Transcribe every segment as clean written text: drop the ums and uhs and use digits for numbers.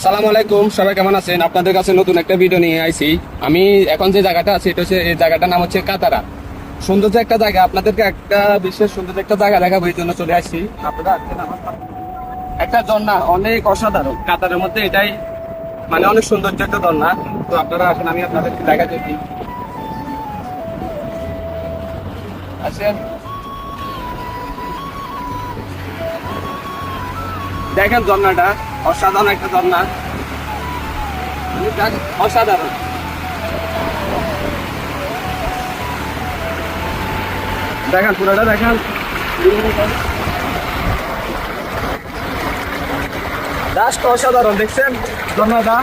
সালাম আলাইকুম, সবাই কেমন আছেন? আপনাদের কাছে নতুন একটা ভিডিও নিয়ে আইছি। আমি এখন যে জায়গাটা আছি এটা হচ্ছে, এই জায়গাটার নাম হচ্ছে কাতারা। সৌন্দর্য একটা জায়গা, আপনাদেরকে একটা বিশেষ সৌন্দর্য একটা জায়গা দেখাবো, এই জন্য চলে আসছি। আপনারা আসছেন আমার সাথে। একটা ঝর্ণা, অনেক অসাধারণ। কাতারের মধ্যে এটাই মানে অনেক সৌন্দর্য একটা ঝর্ণা। তো আপনারা আসেন, আমি আপনাদেরকে দেখাতে দিই। আসেন, দেখেন ঝর্ণাটা, অসাধারণ একটা ঝর্ণা, অসাধারণ। দেখেন পুরোটা দেখেন, জাস্ট অসাধারণ। দেখছেন ঝর্ণাটা?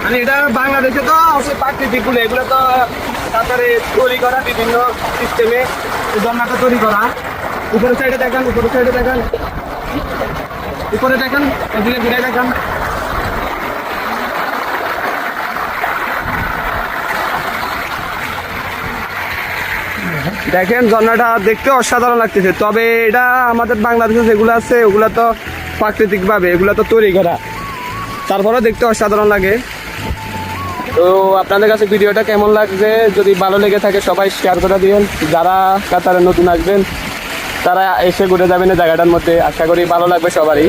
মানে এটা বাংলাদেশে তো আছে প্রাকৃতিক গুলো, এগুলো তো তারপরে তৈরি করা বিভিন্ন সিস্টেমে ঝর্ণাটা তৈরি করা। উপরের সাইডে দেখেন, উপরের সাইডে দেখেন, উপরে দেখেন, এদিকে ঘুরে দেখেন। দেখেন ঝর্ণাটা দেখতে অসাধারণ লাগতেছে। তবে এটা আমাদের বাংলাদেশে যেগুলো আছে ওগুলো তো প্রাকৃতিক ভাবে, এগুলো তো তৈরি করা, তারপরে দেখতে অসাধারণ লাগে। তো আপনাদের কাছে ভিডিওটা কেমন লাগছে? যদি ভালো লেগে থাকে সবাই শেয়ার করে দিবেন। যারা কাতারে নতুন আসবেন তারা এসে ঘুরে যাবেন এই জায়গাটার মধ্যে, আশা করি ভালো লাগবে সবারই।